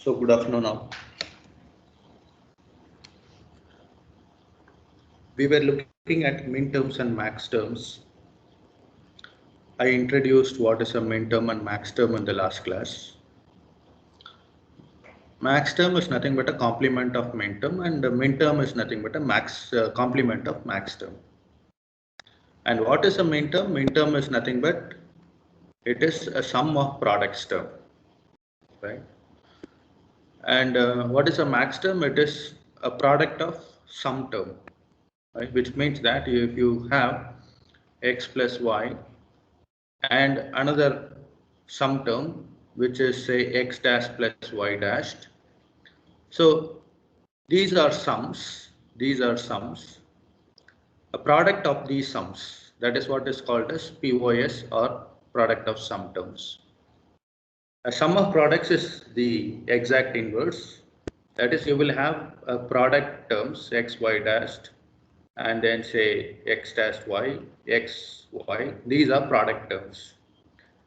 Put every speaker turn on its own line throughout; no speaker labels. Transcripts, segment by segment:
So good afternoon all. We were looking at minterms and max terms. I introduced what is a minterm and max term in the last class. Max term is nothing but a complement of minterm, and the minterm is nothing but a complement of max term. And what is a minterm? Minterm is nothing but it is a sum of products term, right? And what is a max term? It is a product of sum term, right? Which means that if you have x plus y and another sum term which is say x dash plus y dashed. So these are sums. A product of these sums, that is what is called as POS or product of sum terms. A sum of products is the exact inverse. That is, you will have a product terms x y dashed and then say x dash y, x y. These are product terms.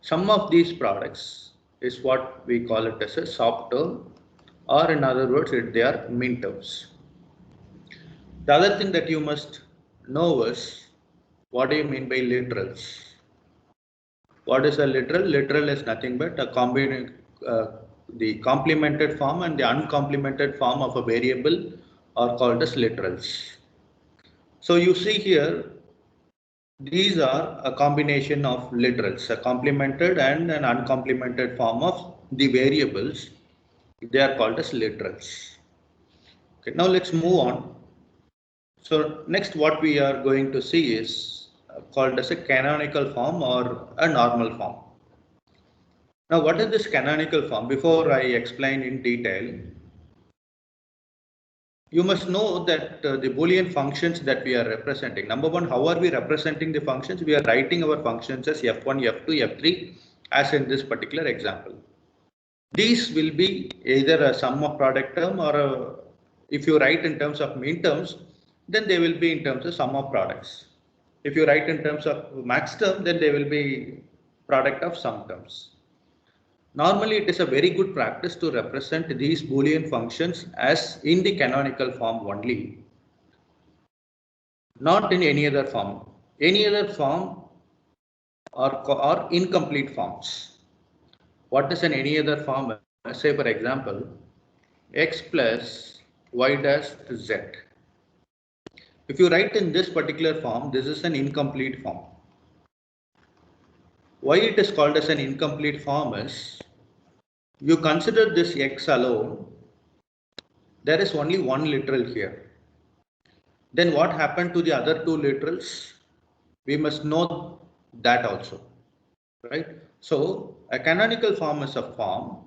Sum of these products is what we call it as a soft term, or in other words, they are min terms. The other thing that you must know is, what do you mean by literals? What is a literal? Literal is nothing but a the complemented form and the uncomplemented form of a variable are called as literals. So you see here, these are a combination of literals, a complemented and an uncomplemented form of the variables. They are called as literals. Okay, now let's move on. So next what we are going to see is called as a canonical form or a normal form. Now what is this canonical form? Before I explain in detail, you must know that the Boolean functions that we are representing. Number one, how are we representing the functions? We are writing our functions as f1, f2, f3 as in this particular example. These will be either a sum of product term or if you write in terms of min terms, then they will be in terms of sum of products. If you write in terms of max term, then they will be product of sum terms. Normally, it is a very good practice to represent these Boolean functions as in the canonical form only, not in any other form. Any other form are incomplete forms. What is an any other form? Say for example, x plus y dash z. If you write in this particular form, this is an incomplete form. Why it is called as an incomplete form is, you consider this x alone, there is only one literal here. Then what happened to the other two literals? We must know that also, right? So a canonical form is a form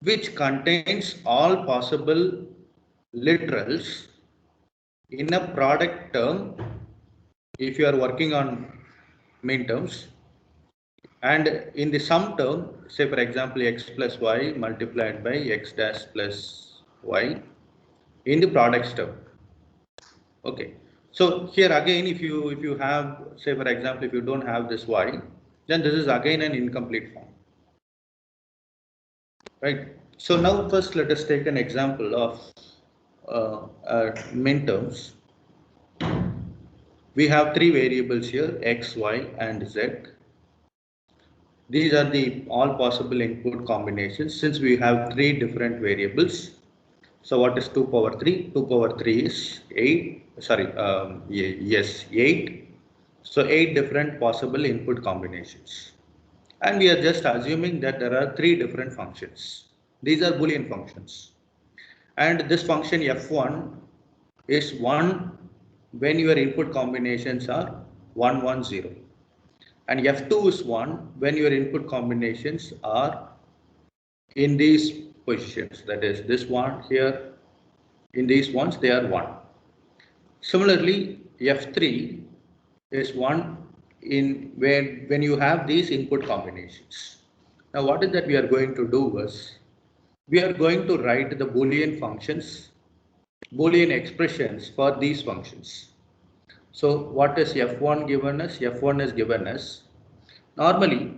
which contains all possible literals in a product term if you are working on min terms, and in the sum term, say for example x plus y multiplied by x dash plus y in the products term. Okay, so here again, if you have, say for example, if you don't have this y, then this is again an incomplete form, right? So now first let us take an example of min terms. We have three variables here, x, y, and z. These are the all possible input combinations since we have three different variables. So what is 2 power 3? 2 power 3 is 8. Sorry, yes, 8. So 8 different possible input combinations. And we are just assuming that there are three different functions. These are Boolean functions. And this function f1 is 1 when your input combinations are 1, 1, 0. And f2 is 1 when your input combinations are in these positions. That is this one here. In these ones, they are 1. Similarly, f3 is 1 in when you have these input combinations. Now what is that we are going to do is, we are going to write the Boolean functions, Boolean expressions for these functions. So what is f1 given as? F1 is given as, normally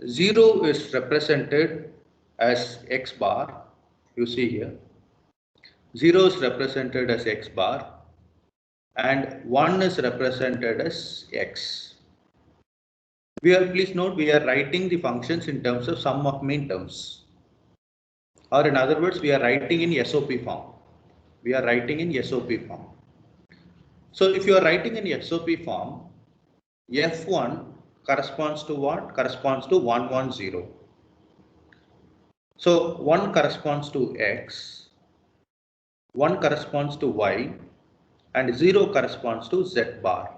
0 is represented as x bar, you see here. 0 is represented as x bar and 1 is represented as x. Please note, we are writing the functions in terms of sum of min terms. Or in other words, we are writing in SOP form. We are writing in SOP form. So if you are writing in SOP form, F1 corresponds to what? Corresponds to 110. So 1 corresponds to X, 1 corresponds to Y, and 0 corresponds to Z bar.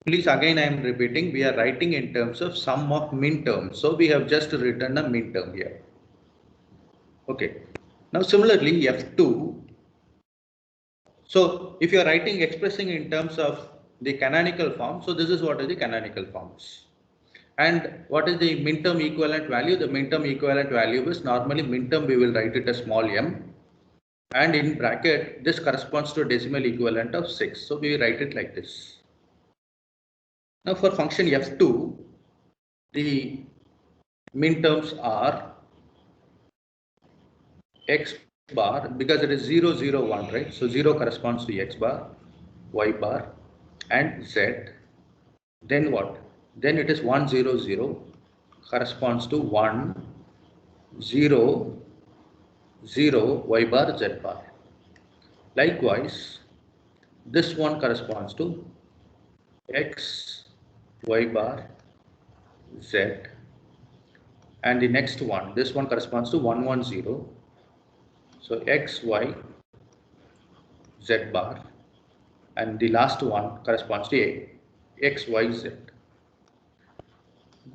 Please, again I am repeating, we are writing in terms of sum of min terms. So we have just written a min term here. Okay. Now similarly F2. So if you are writing expressing in terms of the canonical form, so this is what is the canonical forms. And what is the min term equivalent value? The min term equivalent value is normally min term we will write it as small m, and in bracket this corresponds to decimal equivalent of 6. So we write it like this. Now for function f2, the min terms are x bar, because it is 0, 0, 1, right? So 0 corresponds to x bar, y bar, and z. Then what? Then it is 1, 0, 0 corresponds to 1, 0, 0, y bar, z bar. Likewise, this one corresponds to x, y bar, z, and the next one, this one corresponds to 1, 1, 0. So x, y, z bar, and the last one corresponds to x, y, z.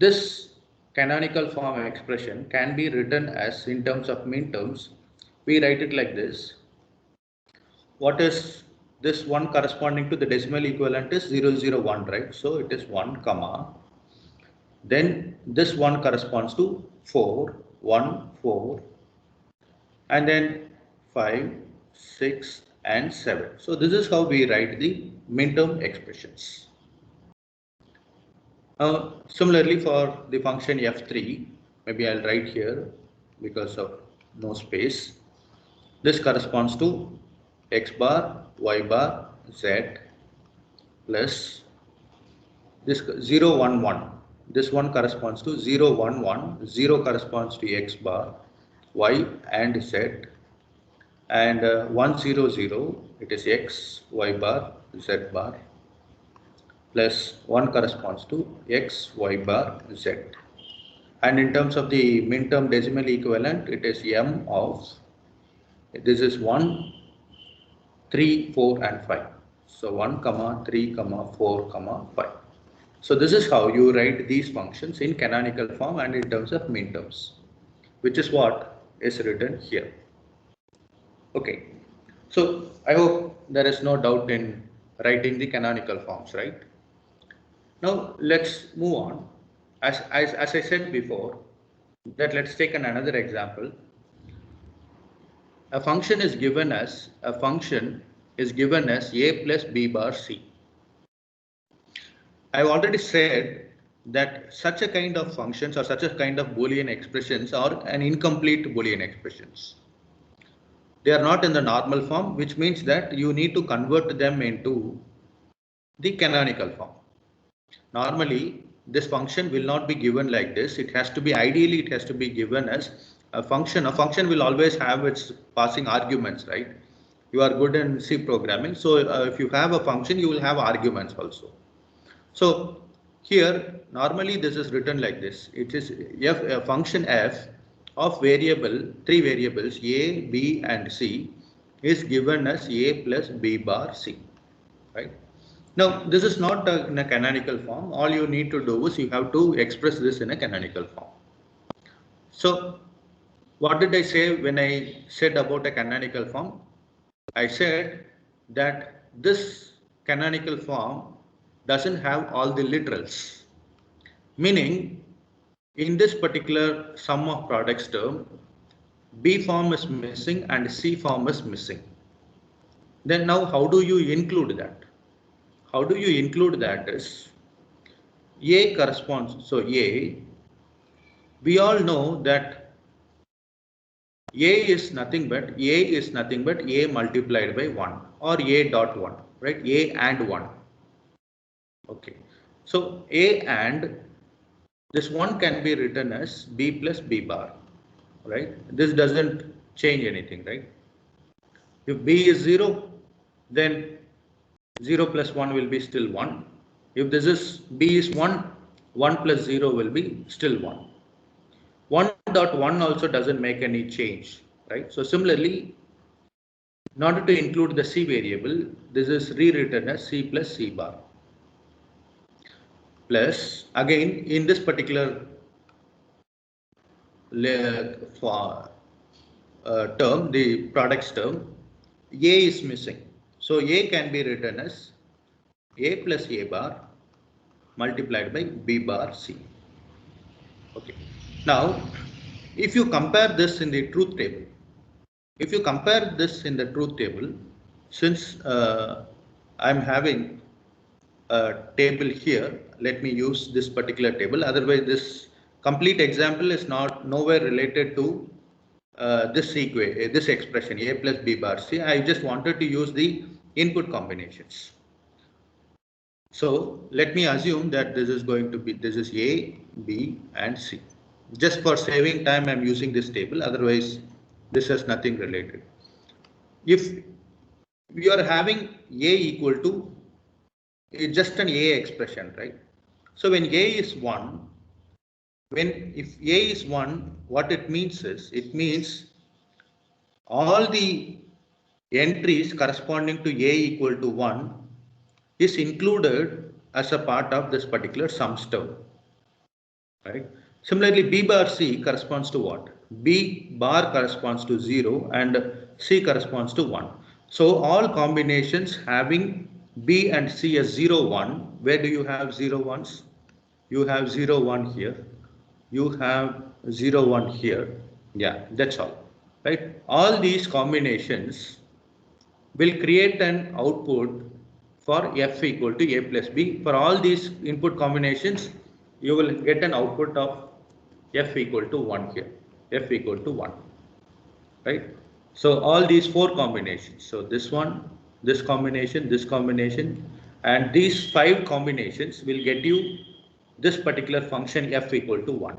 This canonical form expression can be written as in terms of min terms. We write it like this. What is this one corresponding to the decimal equivalent is 0, 0, 1, right? So it is 1, comma. Then this one corresponds to 4, 1, 4, and then 5, 6, and 7. So this is how we write the min term expressions. Now similarly for the function f3, maybe I'll write here because of no space. This corresponds to x bar, y bar, z plus this 0, 1, 1. This one corresponds to 0, 1, 1. 0 corresponds to x bar, y, and z. And 1, 0, 0, it is x, y bar, z bar. Plus 1 corresponds to x, y bar, z. And in terms of the min term decimal equivalent, it is m of, this is 1, 3, 4, and 5. So 1, 3, 4, 5. So this is how you write these functions in canonical form and in terms of min terms, which is what is written here. Okay. So I hope there is no doubt in writing the canonical forms, right? Now let's move on. As I said before, that let's take another example. A function is given as a plus b bar c. I've already said that such a kind of functions or such a kind of Boolean expressions are an incomplete Boolean expressions. They are not in the normal form, which means that you need to convert them into the canonical form. Normally, this function will not be given like this. It has to be, ideally, it has to be given as a function. A function will always have its passing arguments, right? You are good in C programming. So if you have a function, you will have arguments also. So here, normally this is written like this. It is a function f of variable, 3 variables a, b, and c is given as a plus b bar c, right? Now this is not in a canonical form. All you need to do is you have to express this in a canonical form. So what did I say when I said about a canonical form? I said that this canonical form doesn't have all the literals, meaning in this particular sum of products term, B form is missing and C form is missing. Then now how do you include that? How do you include that is A corresponds, so A, we all know that A is nothing but A multiplied by 1 or A dot 1, right? A and 1. Okay. So A and this 1 can be written as B plus B bar, right? This doesn't change anything, right? If B is 0, then 0 plus 1 will be still 1. If this is B is 1, 1 plus 0 will be still 1. 1 dot 1 also doesn't make any change, right? So similarly, in order to include the C variable, this is rewritten as C plus C bar. Plus, again, in this particular term, the products term, A is missing. So A can be written as A plus A bar multiplied by B bar C. Okay. Now, if you compare this in the truth table, since I'm having a table here, let me use this particular table. Otherwise, this complete example is nowhere related to this expression A plus B bar C. I just wanted to use the input combinations. So let me assume that this is A, B and C. Just for saving time, I'm using this table. Otherwise, this has nothing related. If we are having A equal to just an A expression, right? So when A is 1, if A is 1, what it means is, it means all the entries corresponding to A equal to 1 is included as a part of this particular sums term, right? Similarly, B bar C corresponds to what? B bar corresponds to 0 and C corresponds to 1. So all combinations having B and C as 0, 1, where do you have 0 ones? You have 0, 1 here. You have 0, 1 here. Yeah, that's all, right? All these combinations will create an output for F equal to A plus B. For all these input combinations, you will get an output of F equal to 1 here, F equal to 1, right? So all these 4 combinations, so this one, this combination, and these 5 combinations will get you this particular function F equal to 1.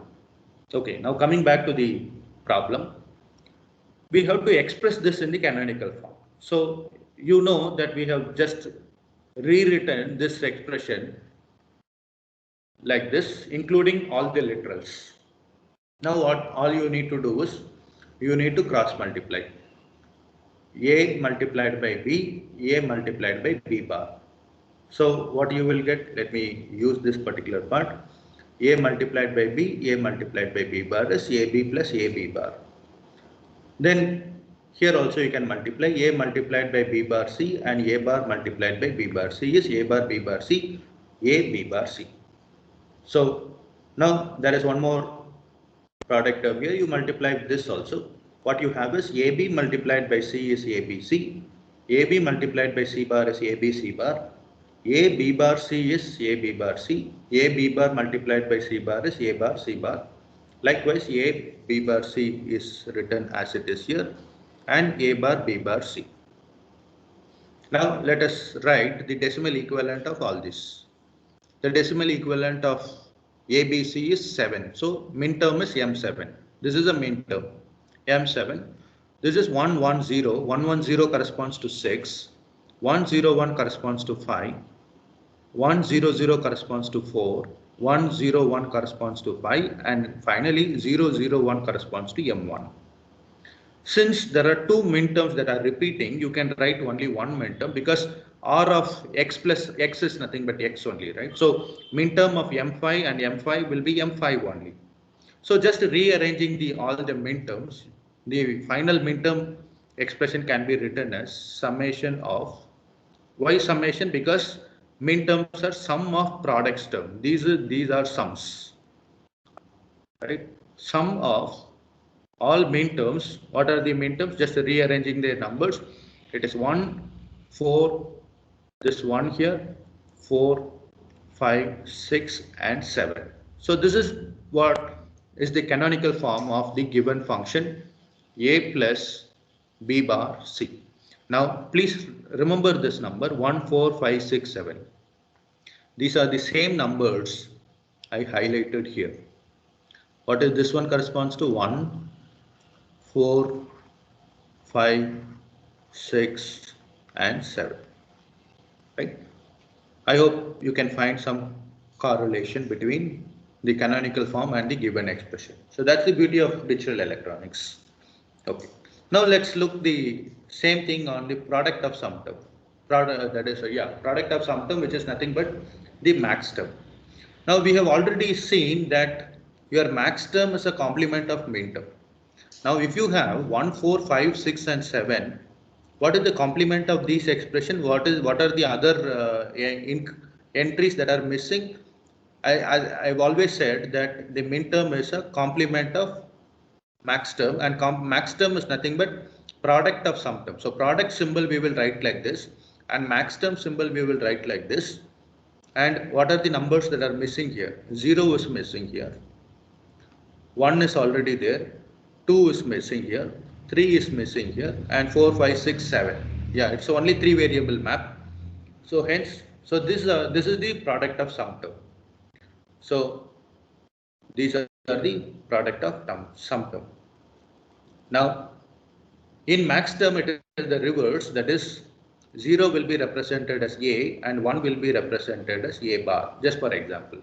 Okay, now coming back to the problem, we have to express this in the canonical form. So you know that we have just rewritten this expression like this, including all the literals. Now what all you need to do is, you need to cross multiply. A multiplied by B, A multiplied by B bar. So what you will get, let me use this particular part. A multiplied by B, A multiplied by B bar is AB plus AB bar. Then here also you can multiply A multiplied by B bar C and A bar multiplied by B bar C is A bar B bar C, A B bar C. So now there is one more product term here. You multiply this also. What you have is AB multiplied by C is ABC, AB multiplied by C bar is ABC bar, A B bar C is A B bar C, A B bar multiplied by C bar is A bar C bar. Likewise, A B bar C is written as it is here and A bar B bar C. Now let us write the decimal equivalent of all this. The decimal equivalent of ABC is 7. So min term is M7. This is a min term. M7. This is 110. 110 corresponds to 6. 101 corresponds to 5. 100 corresponds to 4. 101 corresponds to 5. And finally 001 corresponds to M1. Since there are 2 minterms that are repeating, you can write only one minterm because R of x plus x is nothing but x only, right? So minterm of M5 and M5 will be M5 only. So just rearranging all the minterms, the final minterm expression can be written as summation of, why summation? Because minterms are sum of products term. These are sums, right? Sum of all minterms. What are the minterms? Just rearranging their numbers. It is 1, 4, this 1 here, 4, 5, 6 and 7. So this is what is the canonical form of the given function a plus b bar c. Now please remember this number 1, 4, 5, 6, 7. These are the same numbers I highlighted here. What is this one corresponds to? 1, 4, 5, 6 and 7. Right? I hope you can find some correlation between the canonical form and the given expression. So that's the beauty of digital electronics. Okay. Now let's look the same thing on the product of sum term. Product of sum term, which is nothing but the max term. Now we have already seen that your max term is a complement of min term. Now if you have 1, 4, 5, 6 and 7, what is the complement of these expression? What are the other entries that are missing? I've always said that the min term is a complement of max term, and max term is nothing but product of sum term. So product symbol we will write like this, and max term symbol we will write like this. And what are the numbers that are missing here? 0 is missing here. 1 is already there. 2 is missing here. 3 is missing here. And 4, 5, 6, 7. Yeah, it's only 3 variable map. So hence, so this is the product of sum term. So these are the product of sum term. Now, in max term, it is the reverse, that is 0 will be represented as A and 1 will be represented as A bar, just for example.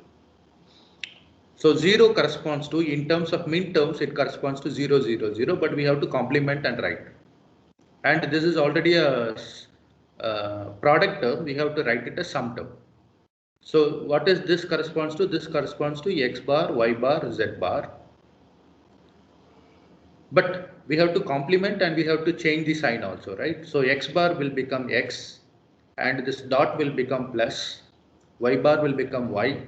So 0 corresponds to, in terms of min terms, it corresponds to 0, 0, 0, but we have to complement and write. And this is already a product term, we have to write it as sum term. So what is this corresponds to? This corresponds to X bar, Y bar, Z bar. But we have to complement and we have to change the sign also, right? So X bar will become X and this dot will become plus, Y bar will become Y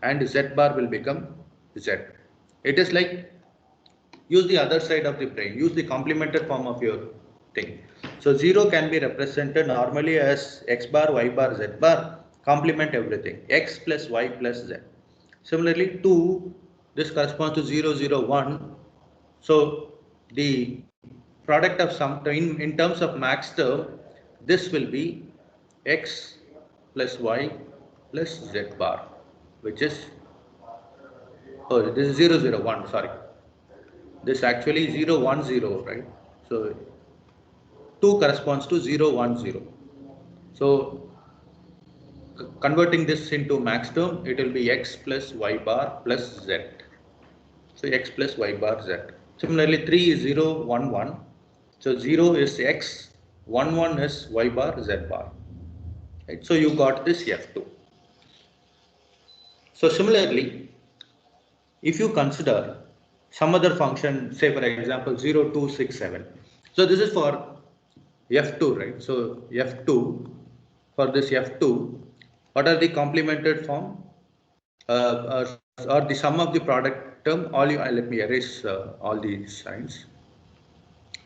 and Z bar will become Z. It is like, use the other side of the brain, use the complemented form of your thing. So 0 can be represented normally as X bar, Y bar, Z bar, complement everything, X plus Y plus Z. Similarly 2, this corresponds to 0, 0, 1. So the product of sum term in terms of max term, this will be X plus Y plus Z bar, which is, oh, this is 0, 0, 1, sorry. This actually 0, 1, 0, right? So 2 corresponds to 0, 1, 0. So converting this into max term, it will be X plus Y bar plus Z. So X plus Y bar Z. Similarly, 3 is 0, 1, 1. So 0 is X, 1, 1 is Y bar, Z bar. Right? So you got this F2. So similarly, if you consider some other function, say for example 0, 2, 6, 7. So this is for F2, right? So F2, for this F2, what are the complemented form? Or the sum of the product term, let me erase all the signs,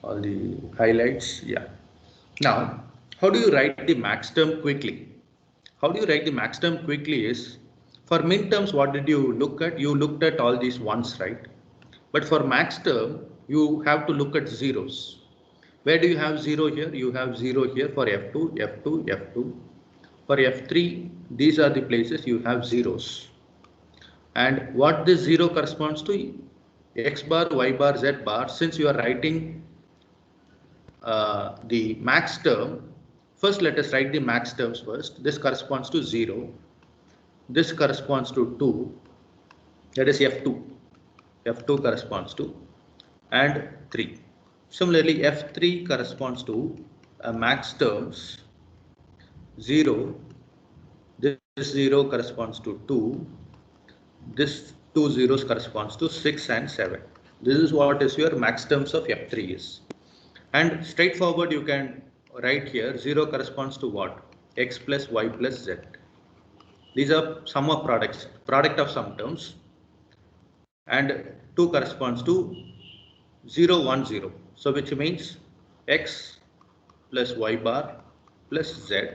all the highlights. Yeah. Now, how do you write the max term quickly? How do you write the max term quickly is, for min terms, what did you look at? You looked at all these ones, right? But for max term, you have to look at zeros. Where do you have 0 here? You have 0 here for F2, F2, F2. For F3, these are the places you have zeros. And what this 0 corresponds to? X bar, Y bar, Z bar. Since you are writing the max term, first let us write the max terms first. This corresponds to 0. This corresponds to 2. That is F2. F2 corresponds to and 3. Similarly, F3 corresponds to max terms 0. This 0 corresponds to 2. This 2 zeros corresponds to 6 and 7. This is what is your max terms of F3 is. And straightforward you can write here 0 corresponds to what? X plus Y plus Z. These are sum of products, product of sum terms. And 2 corresponds to 0, 1, 0. So which means X plus Y bar plus Z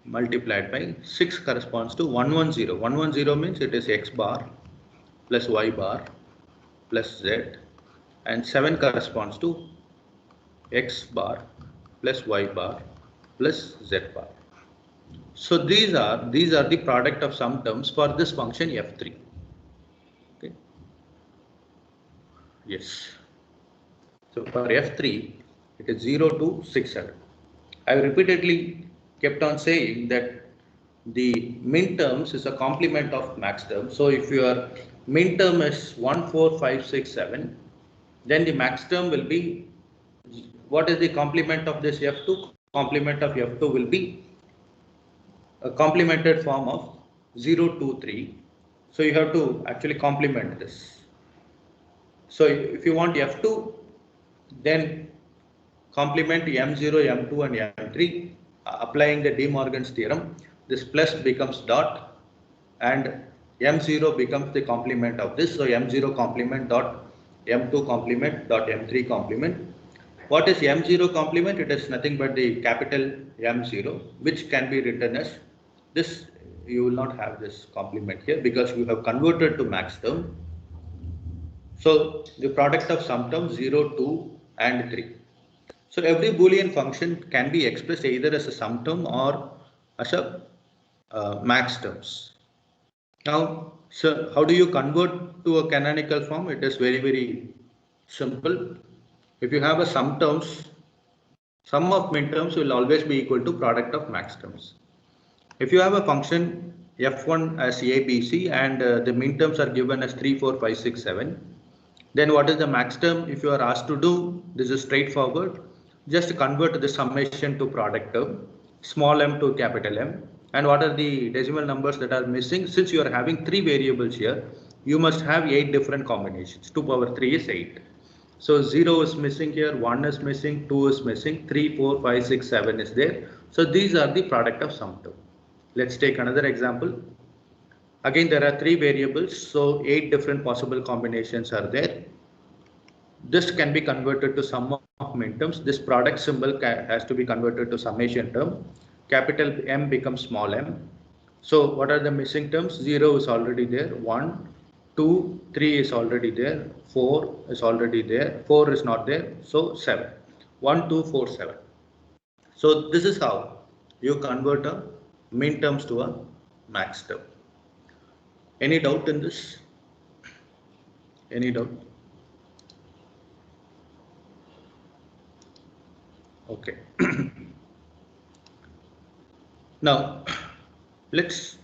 multiplied by 6 corresponds to 110. 110 means it is X bar plus y bar plus z, and 7 corresponds to x bar plus y bar plus z bar. So these are the product of sum terms for this function f3. Okay. Yes. So for f3, it is 0 to 6, 7. I have repeatedly kept on saying that the min terms is a complement of max terms. So if your min term is 1, 4, 5, 6, 7, then the max term will be, what is the complement of this f2? Complement of f2 will be a complemented form of 0, 2, 3. So you have to actually complement this. So if you want f2, then complement m0, m2 and m3, applying the De Morgan's theorem, this plus becomes dot and m0 becomes the complement of this. So m0 complement dot m2 complement dot m3 complement. What is m0 complement? It is nothing but the capital M0, which can be written as this. You will not have this complement here because you have converted to max term. So the product of sum terms 0, 2 and 3. So every Boolean function can be expressed either as a sum term or as a max terms. Now, so how do you convert to a canonical form? It is very, very simple. If you have a sum terms, sum of min terms will always be equal to product of max terms. If you have a function f1 as a, b, c and the min terms are given as 3, 4, 5, 6, 7, then what is the max term? If you are asked to do, this is straightforward. Just convert the summation to product term, small m to capital M. And what are the decimal numbers that are missing? Since you are having 3 variables here, you must have 8 different combinations. 2 power 3 is 8. So 0 is missing here, 1 is missing, 2 is missing, 3, 4, 5, 6, 7 is there. So these are the product of sum term. Let's take another example. Again, there are 3 variables, so 8 different possible combinations are there. This can be converted to sum of min terms. This product symbol has to be converted to summation term. Capital M becomes small m. So what are the missing terms? 0 is already there, 1, 2, 3 is already there, 4 is already there, 4 is not there, so 7. 1, 2, 4, 7. So this is how you convert a min terms to a max term. Any doubt in this? Any doubt? Okay. Now let's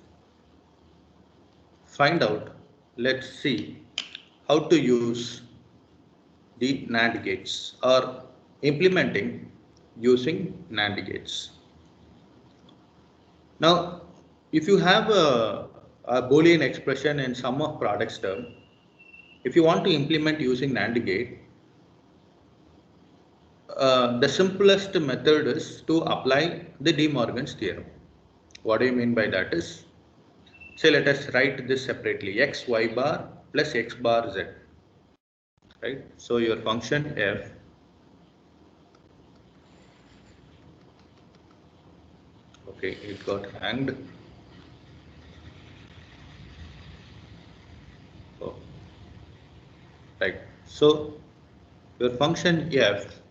find out, let's see how to use the NAND gates or implementing using NAND gates. Now, if you have a Boolean expression in sum of products term, if you want to implement using NAND gate, the simplest method is to apply the De Morgan's theorem. What do you mean by that is, say let us write this separately, x y bar plus x bar z, right? So your function f okay, it got hanged. Oh, right. So your function f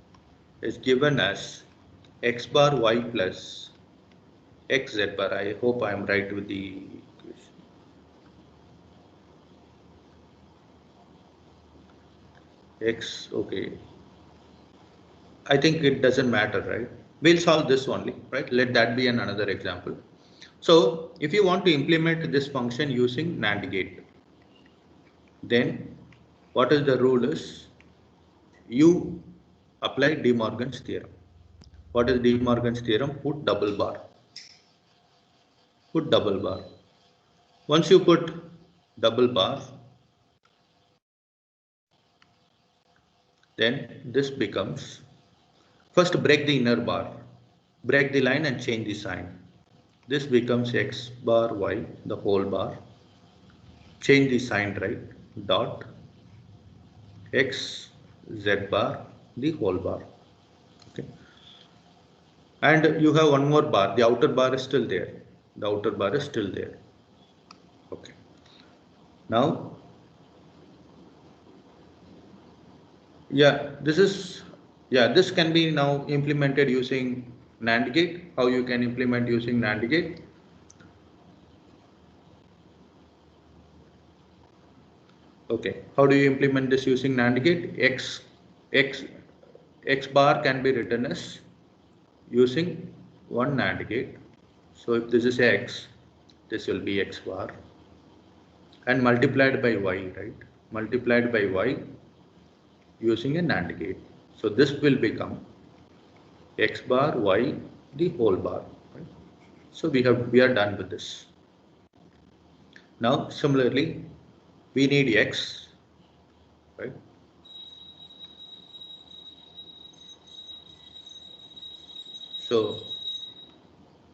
is given as x bar y plus x z bar. I hope I am right with the equation. X, okay. I think it doesn't matter, right? We'll solve this only, right? Let that be another example. So if you want to implement this function using NAND gate, then what is the rule is, you apply De Morgan's theorem. What is De Morgan's theorem? Put double bar. Put double bar. Once you put double bar, then this becomes, first break the inner bar, break the line and change the sign. This becomes x bar y, the whole bar. Change the sign, right? Dot x z bar, the whole bar. Okay. And you have one more bar. The outer bar is still there. The outer bar is still there. Okay. Now Yeah, this can be now implemented using NAND gate. How you can implement using NAND gate? Okay, how do you implement this using NAND gate? X, X bar can be written as using one NAND gate. So if this is X, this will be X bar and multiplied by Y, right? Multiplied by Y using a NAND gate. So this will become X bar Y the whole bar. Right? So we are done with this. Now similarly, we need X, right? So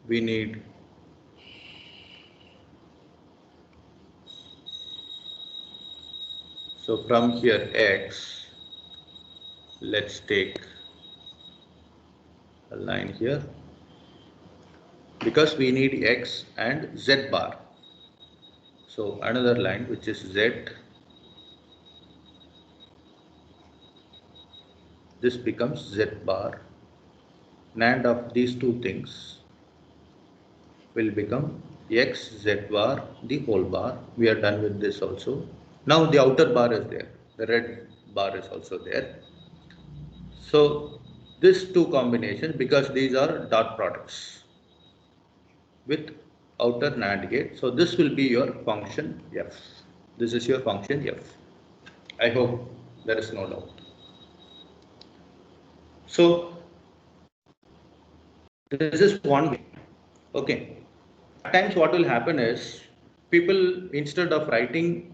we need from here X, let's take a line here because we need X and Z bar. So another line which is Z, this becomes Z bar. NAND of these two things will become X Z bar the whole bar. We are done with this also. Now the outer bar is there. The red bar is also there. So this two combinations, because these are dot products with outer NAND gate. So this will be your function F. This is your function F. I hope there is no doubt. So this is one way. Okay. At times what will happen is people, instead of writing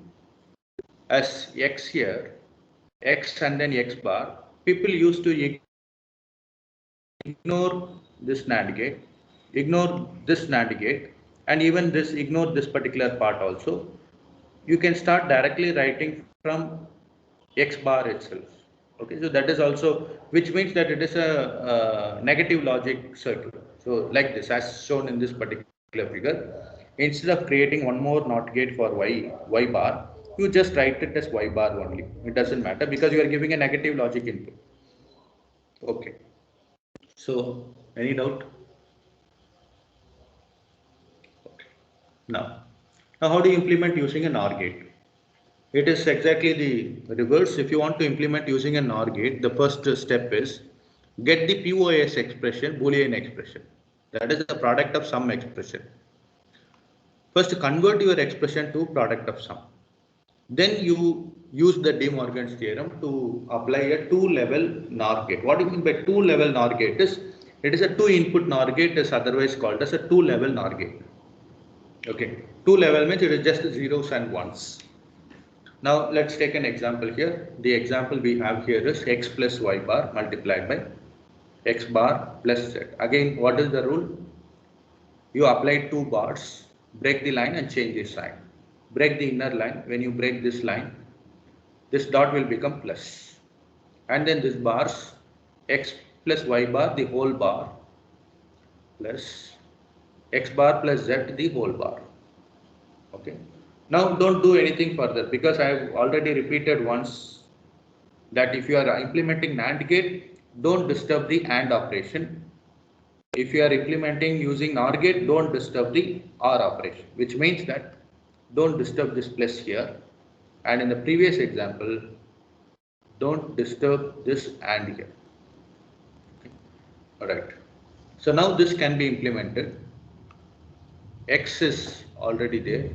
as X here, X and then X bar, people used to ignore this NAND gate, ignore this NAND gate, and even this, ignore this particular part also. You can start directly writing from X bar itself. Okay, so that is also, which means that it is a negative logic circuit. So like this, as shown in this particular figure, instead of creating one more NOT gate for Y bar, you just write it as Y bar only. It doesn't matter because you are giving a negative logic input. Okay. So any doubt? Okay. Now how do you implement using an OR gate? It is exactly the reverse. If you want to implement using an OR gate, the first step is get the POS expression, Boolean expression. That is the product of sum expression. First, convert your expression to product of sum. Then you use the De Morgan's theorem to apply a two-level NOR gate. What do you mean by two-level NOR gate? It is a two-input NOR gate, is otherwise called as a two-level NOR gate. Okay, two-level means it is just zeros and ones. Now let's take an example here. The example we have here is X plus Y bar multiplied by X bar plus Z. Again, what is the rule? You apply two bars, break the line and change the sign. Break the inner line. When you break this line, this dot will become plus. And then this bars, X plus Y bar the whole bar plus X bar plus Z the whole bar. Okay. Now don't do anything further because I have already repeated once that if you are implementing NAND gate, don't disturb the AND operation. If you are implementing using NOR gate, don't disturb the OR operation, which means that don't disturb this plus here. And in the previous example, don't disturb this AND here. Okay. All right. So now this can be implemented. X is already there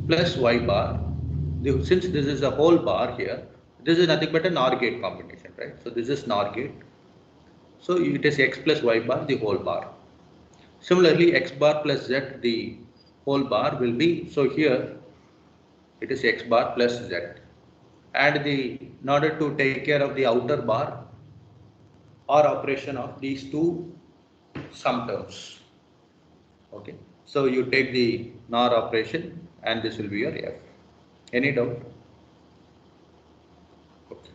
plus Y bar. Since this is a whole bar here, this is nothing but a NOR gate combination, right? So this is NOR gate. So it is X plus Y bar the whole bar. Similarly, X bar plus Z the whole bar will be, so here it is X bar plus Z. And in order to take care of the outer bar or operation of these two sum terms. Okay. So you take the NOR operation and this will be your F. Any doubt? Okay.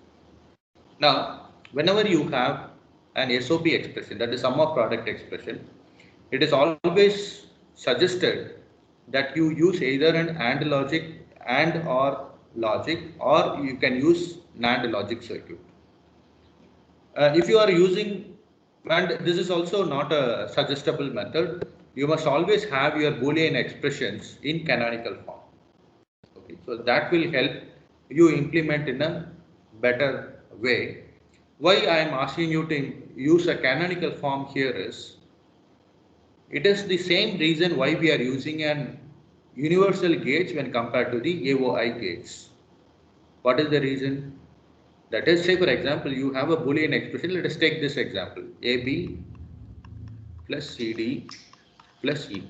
Now, whenever you have an SOP expression, that is sum of product expression, it is always suggested that you use either an AND logic and or logic, or you can use NAND logic circuit. If you are using, and this is also not a suggestible method, you must always have your Boolean expressions in canonical form. Okay, so that will help you implement in a better way. Why I am asking you to use a canonical form here is, it is the same reason why we are using an universal gauge when compared to the AOI gauge. What is the reason? That is, say for example, you have a Boolean expression. Let us take this example: AB plus CD plus E.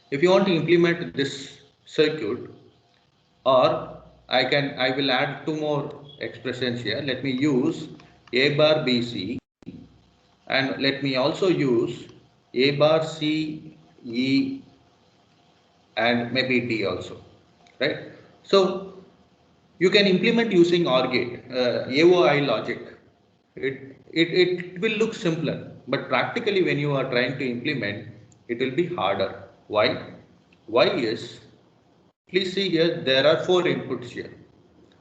If you want to implement this circuit, or I will add two more expressions here. Let me use A bar BC, and let me also use A bar C E and maybe D also, right? So you can implement using OR gate, AOI logic. It will look simpler, but practically when you are trying to implement, it will be harder. Why? Why is, please see here, there are 4 inputs here.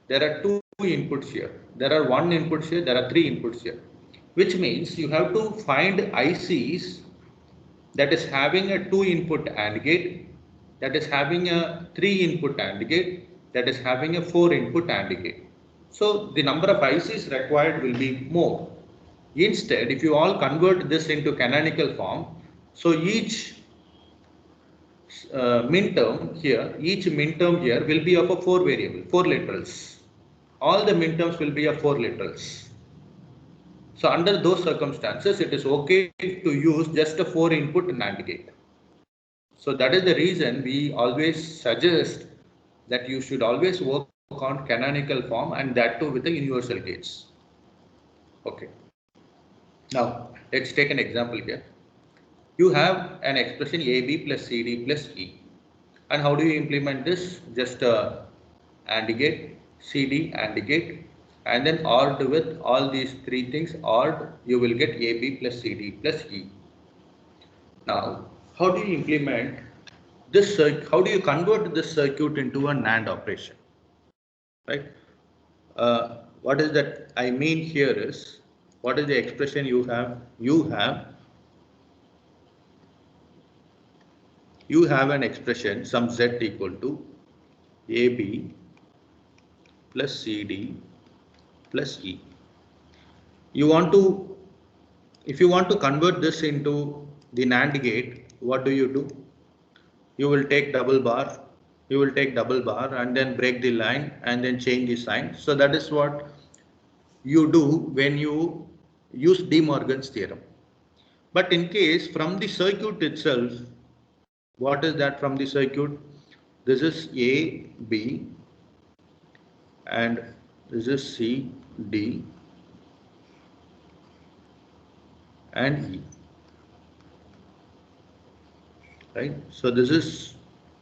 There are 2 inputs here. There are 1 inputs here. There are 3 inputs here. Which means you have to find ICs that is having a 2 input AND gate, that is having a 3 input AND gate, that is having a 4 input AND gate. So the number of ICs required will be more. Instead, if you all convert this into canonical form, so each minterm here will be of a 4 variable, 4 literals. All the minterms will be of 4 literals. So under those circumstances, it is okay to use just a 4 input NAND gate. So that is the reason we always suggest that you should always work on canonical form, and that too with the universal gates. Okay. Now let's take an example here. You have an expression AB plus CD plus E. And how do you implement this? Just AND gate, CD AND gate, and then ORed with all these 3 things. ORed, you will get AB plus CD plus E. Now, how do you implement this circuit? How do you convert this circuit into a NAND operation? Right? What is that I mean here is, what is the expression you have? You have an expression, some Z equal to AB plus CD plus E. You want to, if you want to convert this into the NAND gate, what do? You will take double bar, and then break the line and then change the sign. So that is what you do when you use De Morgan's theorem. But in case from the circuit itself, what is that from the circuit? This is A, B, and this is C, D, and E. Right? So this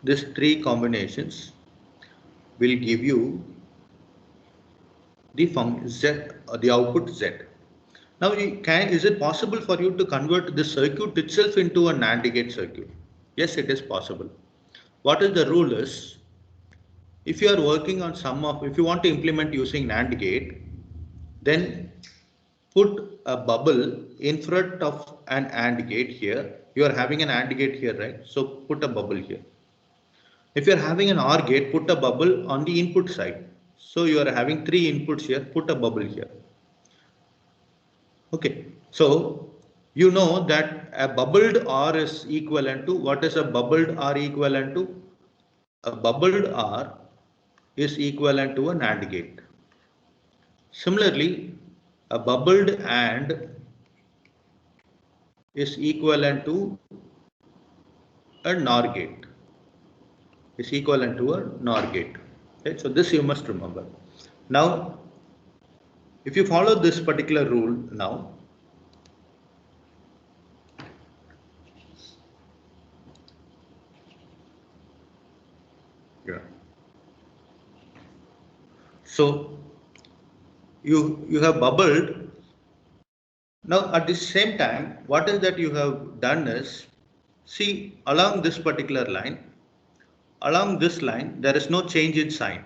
3 combinations will give you the function Z, or the output Z. Now, is it possible for you to convert this circuit itself into a NAND gate circuit? Yes, it is possible. What is the rule is, if you are working on if you want to implement using NAND gate, then put a bubble in front of an AND gate here. You are having an AND gate here, right? So put a bubble here. If you are having an OR gate, put a bubble on the input side. So you are having 3 inputs here, put a bubble here. Okay, so you know that a bubbled OR is equivalent to, what is a bubbled OR equivalent to? A bubbled OR is equivalent to a NAND gate. Similarly, a bubbled AND is equivalent to a NOR gate. Is equivalent to a NOR gate. Okay, so this you must remember. Now, if you follow this particular rule now, so you have bubbled. Now at the same time, what is that you have done is, see, along this particular line, along this line, there is no change in sign.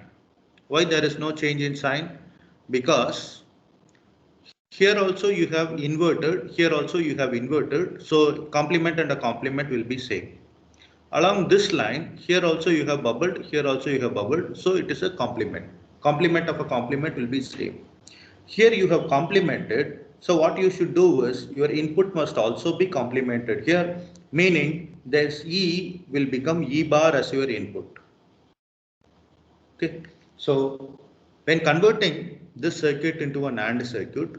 Why there is no change in sign? because here also you have inverted, here also you have inverted, so complement and a complement will be same. Along this line, here also you have bubbled, here also you have bubbled, so it is a complement. Complement of a complement will be same. Here you have complemented, so what you should do is your input must also be complemented here, meaning this E will become E bar as your input. Okay, so when converting this circuit into an AND circuit,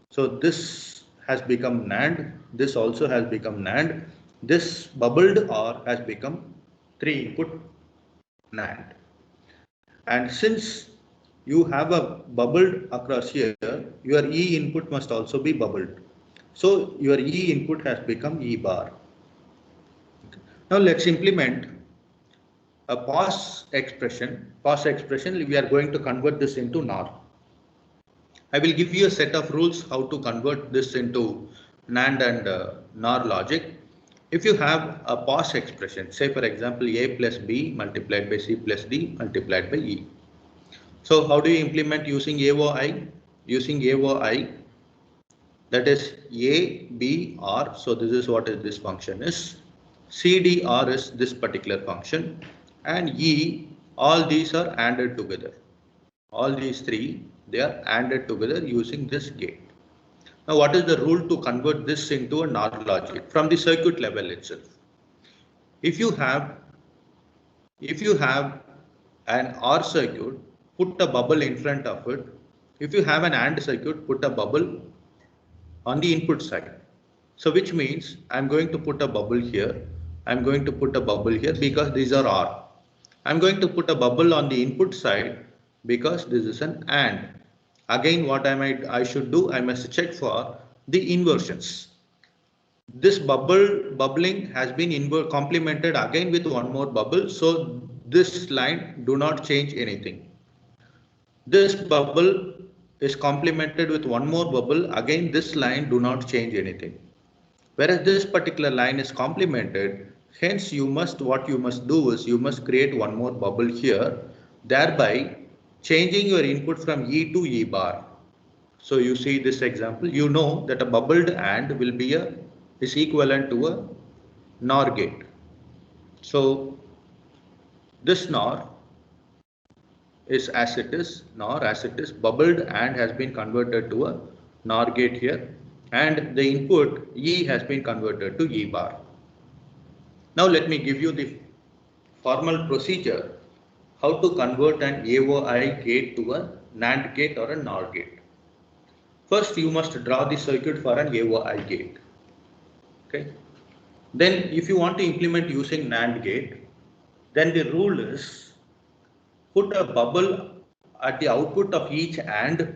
so this has become NAND, this also has become NAND, this bubbled OR has become 3 input NAND. And since you have a bubbled across here, your E input must also be bubbled. So your E input has become E bar. Now let's implement a POS expression. POS expression, we are going to convert this into NOR. I will give you a set of rules how to convert this into NAND and NOR logic. If you have a POS expression, say for example A plus B multiplied by C plus D multiplied by E. So how do you implement using AOI? Using AOI, that is A, B, R. So this is what this function is. C, D, R is this particular function. And E, all these are ANDed together. All these three, they are ANDed together using this gate. Now what is the rule to convert this into a NOR logic from the circuit level itself? If you have an OR circuit, put a bubble in front of it. If you have an AND circuit, put a bubble on the input side. So which means I'm going to put a bubble here. I'm going to put a bubble here because these are OR. I'm going to put a bubble on the input side because this is an AND. Again, what I should do, I must check for the inversions. This bubbling has been complemented again with one more bubble. So this line do not change anything. This bubble is complemented with one more bubble. Again, this line do not change anything. Whereas this particular line is complemented, hence what you must do is you must create one more bubble here, thereby changing your input from E to E bar. So you see this example, you know that a bubbled AND will be is equivalent to a NOR gate. So this NOR is as it is, NOR as it is, bubbled AND has been converted to a NOR gate here, and the input E has been converted to E bar. Now let me give you the formal procedure how to convert an AOI gate to a NAND gate or a NOR gate. First, you must draw the circuit for an AOI gate. Okay. Then if you want to implement using NAND gate, then the rule is put a bubble at the output of each AND,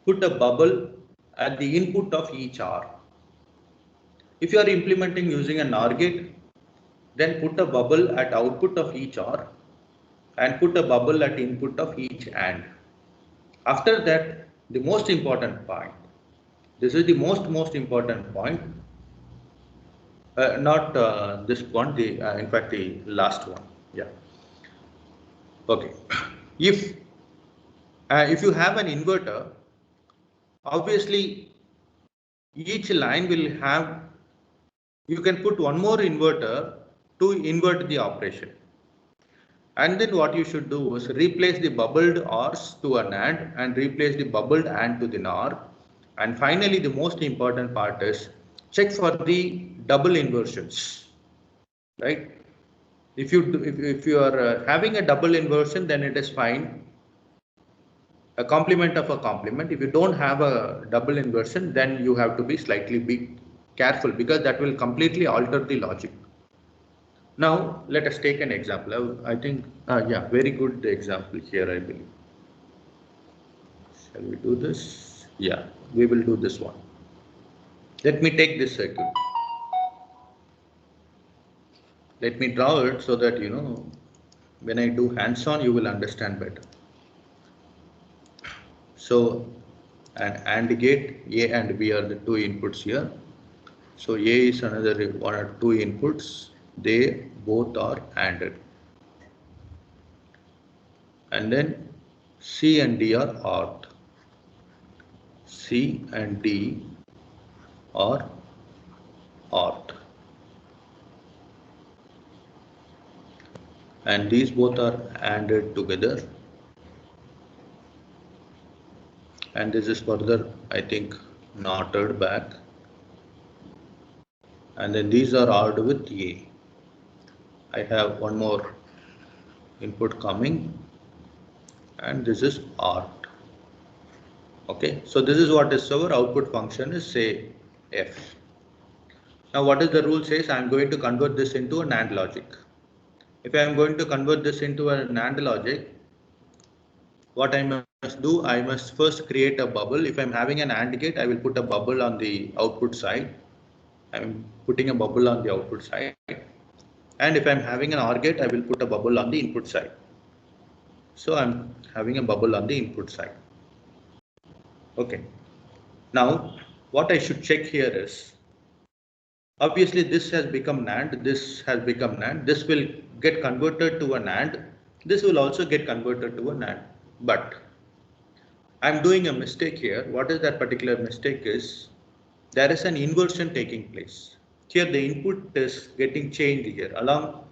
put a bubble at the input of each OR. If you are implementing using a NOR gate, then put a bubble at output of each OR and put a bubble at input of each AND. After that, the most important point, this is the most important point, not this one, in fact the last one. Yeah. Okay. If you have an inverter, obviously each line will have, you can put one more inverter to invert the operation. And then what you should do is replace the bubbled ORs to an AND and replace the bubbled AND to the NOR. And finally, the most important part is check for the double inversions, right? If you are having a double inversion, then it is fine. A complement of a complement. If you don't have a double inversion, then you have to be slightly careful because that will completely alter the logic. Now let us take an example. I think, yeah, very good example here, I believe. Shall we do this? Yeah, we will do this one. Let me take this circuit. Let me draw it so that, you know, when I do hands-on, you will understand better. So an AND gate, A and B are the two inputs here. So A is another one or two inputs. They both are ANDed. And then C and D are ORed. C and D are ORed. And these both are ANDed together. And this is further, I think, knotted back. And then these are ORed with A. I have one more input coming, and this is ORed. Okay, so this is what is our output function is, say, F. Now what is the rule says? I am going to convert this into a NAND logic. If I am going to convert this into a NAND logic, what I must do, I must first create a bubble. If I'm having an AND gate, I will put a bubble on the output side. I'm putting a bubble on the output side. And if I'm having an OR gate, I will put a bubble on the input side. So I'm having a bubble on the input side. Okay. Now, what I should check here is, obviously this has become NAND, this has become NAND, this will get converted to a NAND, this will also get converted to a NAND. But I'm doing a mistake here. What is that particular mistake is, there is an inversion taking place. Here the input is getting changed here. Along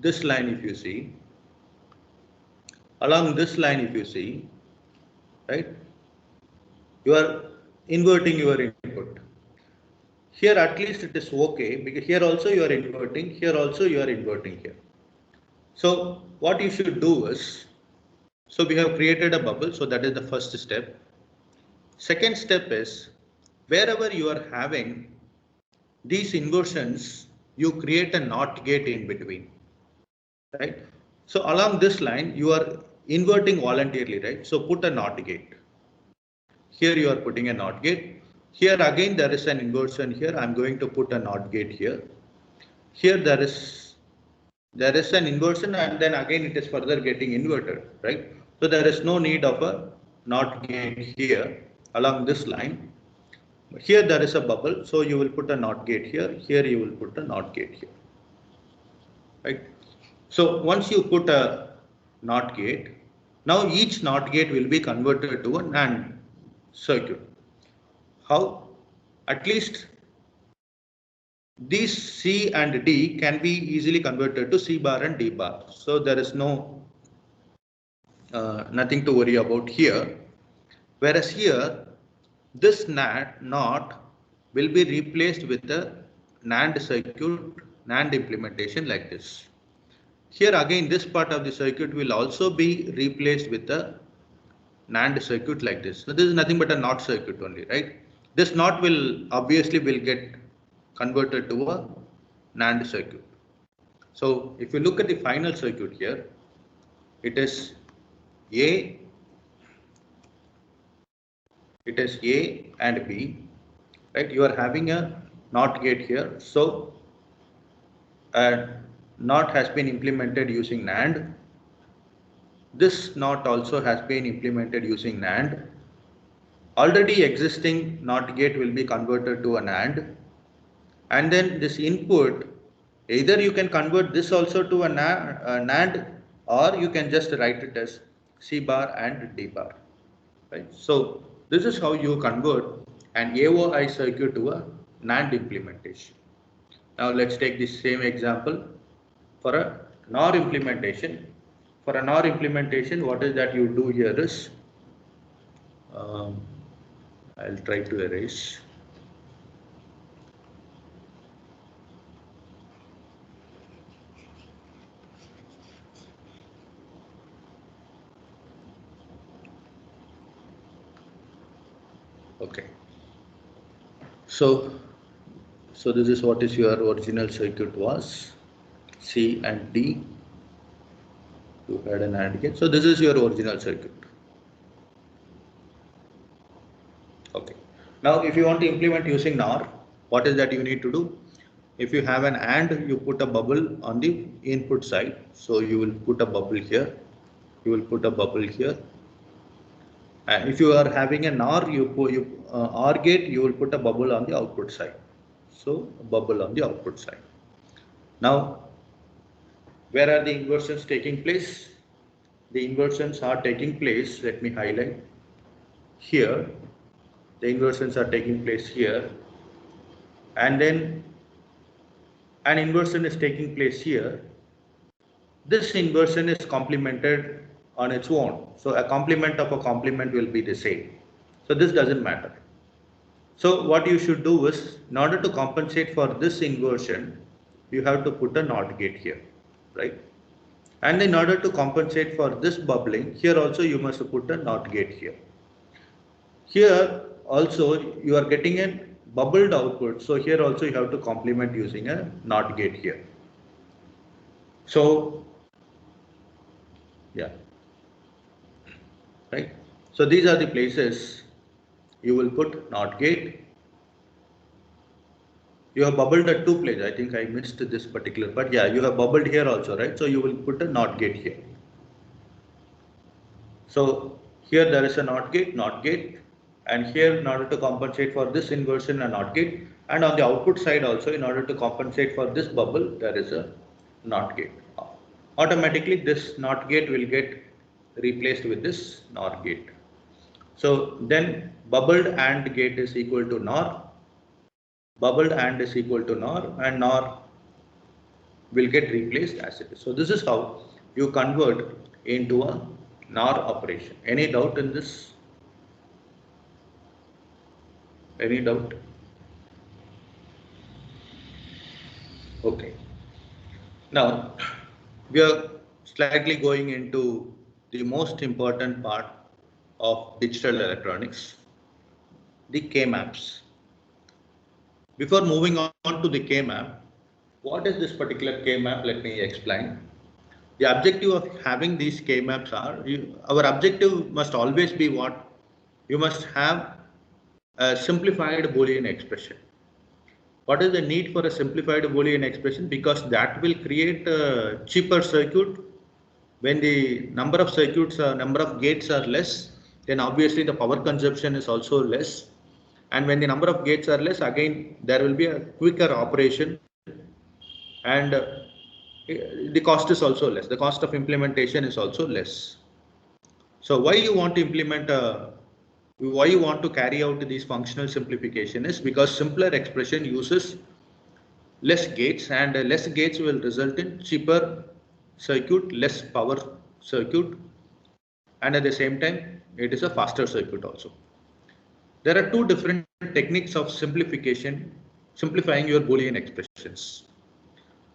this line if you see, right, you are inverting your input. Here at least it is okay, because here also you are inverting, here also you are inverting here. So what you should do is, so we have created a bubble, so that is the first step. Second step is, wherever you are having these inversions, you create a NOT gate in between, right? So along this line, you are inverting voluntarily, right? So put a NOT gate. Here you are putting a NOT gate. Here again there is an inversion here. I'm going to put a NOT gate here. Here there is an inversion, and then again it is further getting inverted, right? So there is no need of a NOT gate here along this line. Here there is a bubble, so you will put a NOT gate here. Here you will put a NOT gate here, right? So once you put a NOT gate, now each NOT gate will be converted to a NAND circuit. How? At least these C and D can be easily converted to C bar and D bar. So there is nothing to worry about here. Whereas here, this NOT will be replaced with a NAND circuit, NAND implementation like this. Here again, this part of the circuit will also be replaced with a NAND circuit like this. So this is nothing but a NOT circuit only, right? This NOT will obviously get converted to a NAND circuit. So if you look at the final circuit here, it is A and B, right? You are having a NOT gate here. So a NOT has been implemented using NAND. This NOT also has been implemented using NAND. Already existing NOT gate will be converted to a NAND. And then this input, either you can convert this also to a NAND, or you can just write it as C bar and D bar, right? So this is how you convert an AOI circuit to a NAND implementation. Now let's take the same example for a NOR implementation. For a NOR implementation, what is that you do here is, I'll try to erase. Okay. So this is what is your original circuit was. C and D. You had an AND gate. So this is your original circuit. Okay. Now, if you want to implement using NOR, what is that you need to do? If you have an AND, you put a bubble on the input side. So you will put a bubble here. You will put a bubble here. And if you are having a NOR, OR gate, you will put a bubble on the output side. So a bubble on the output side. Now, where are the inversions taking place? The inversions are taking place, let me highlight here. The inversions are taking place here, and then an inversion is taking place here. This inversion is complemented on its own. So a complement of a complement will be the same. So this doesn't matter. So what you should do is, in order to compensate for this inversion, you have to put a NOT gate here, right? And in order to compensate for this bubbling, here also you must put a NOT gate here. Here also you are getting a bubbled output. So here also you have to complement using a NOT gate here. So yeah, right. So these are the places you will put NOT gate. You have bubbled at two places. I think I missed this particular part. Yeah, you have bubbled here also, right? So you will put a NOT gate here. So here there is a NOT gate, and here in order to compensate for this inversion, a NOT gate, and on the output side also, in order to compensate for this bubble, there is a NOT gate. Automatically this NOT gate will get replaced with this NOR gate. So then bubbled AND gate is equal to NOR, bubbled AND is equal to NOR, and NOR will get replaced as it is. So this is how you convert into a NOR operation. Any doubt in this? Any doubt? Okay. Now we are slightly going into the most important part of digital electronics, the K-maps. Before moving on to the K-map, what is this particular K-map? Let me explain. The objective of having these K-maps are, our objective must always be what? You must have a simplified Boolean expression. What is the need for a simplified Boolean expression? Because that will create a cheaper circuit. When the number of circuits, number of gates are less, then obviously the power consumption is also less. And when the number of gates are less, again, there will be a quicker operation, and the cost is also less. The cost of implementation is also less. So why you want to implement why you want to carry out these functional simplification is because simpler expression uses less gates, and less gates will result in cheaper circuit, less power circuit, and at the same time it is a faster circuit also. There are two different techniques of simplification, simplifying your Boolean expressions.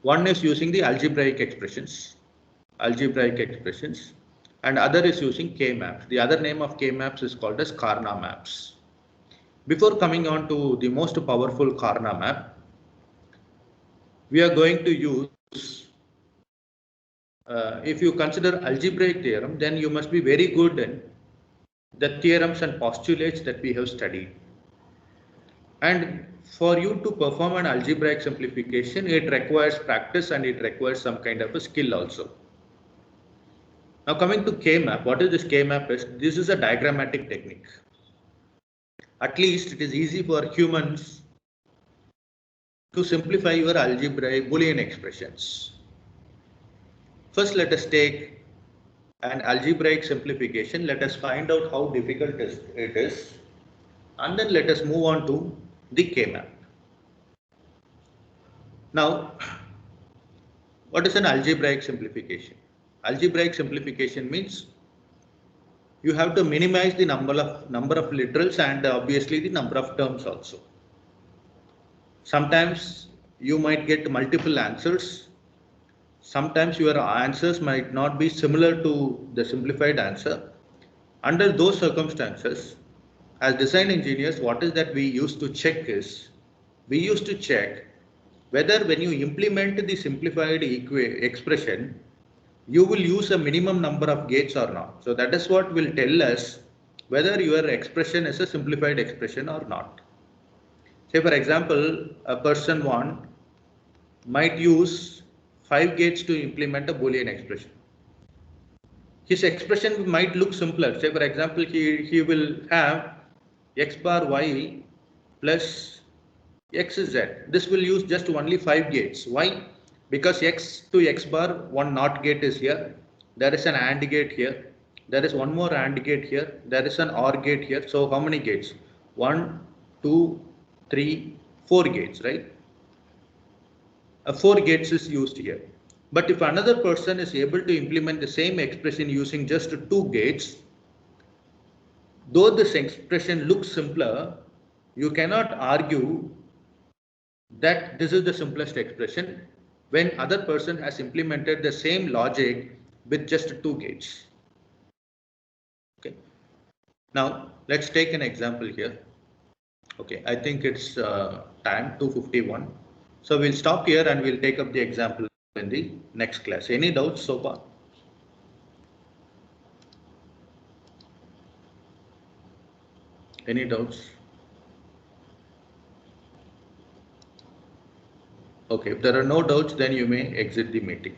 One is using the algebraic expressions, and other is using K-maps. The other name of K-maps is called as Karnaugh maps. Before coming on to the most powerful Karnaugh map, we are going to use, if you consider algebraic theorem, then you must be very good in the theorems and postulates that we have studied. And for you to perform an algebraic simplification, it requires practice and it requires some kind of a skill also. Now coming to K-map, what is this K-map is? This is a diagrammatic technique. At least it is easy for humans to simplify your algebraic Boolean expressions. First, let us take an algebraic simplification. Let us find out how difficult it is, and then let us move on to the K-map. Now, what is an algebraic simplification? Algebraic simplification means you have to minimize the number of literals and obviously the number of terms also. Sometimes you might get multiple answers. Sometimes your answers might not be similar to the simplified answer. Under those circumstances, as design engineers, what is that we used to check is, we used to check whether when you implement the simplified expression, you will use a minimum number of gates or not. So that is what will tell us whether your expression is a simplified expression or not. Say for example, a person 1 might use 5 gates to implement a Boolean expression. His expression might look simpler. Say for example, he will have x bar y plus x z. This will use just only 5 gates. Why? Because x to x bar, one NOT gate is here. There is an AND gate here. There is one more AND gate here. There is an OR gate here. So how many gates? 1, 2, 3, 4 gates, right? 4 gates is used here. But if another person is able to implement the same expression using just 2 gates, though this expression looks simpler, you cannot argue that this is the simplest expression when other person has implemented the same logic with just 2 gates. Okay. Now let's take an example here. Okay, I think it's time 2:51. So we'll stop here and we'll take up the example in the next class. Any doubts so far? Any doubts? Okay, if there are no doubts, then you may exit the meeting.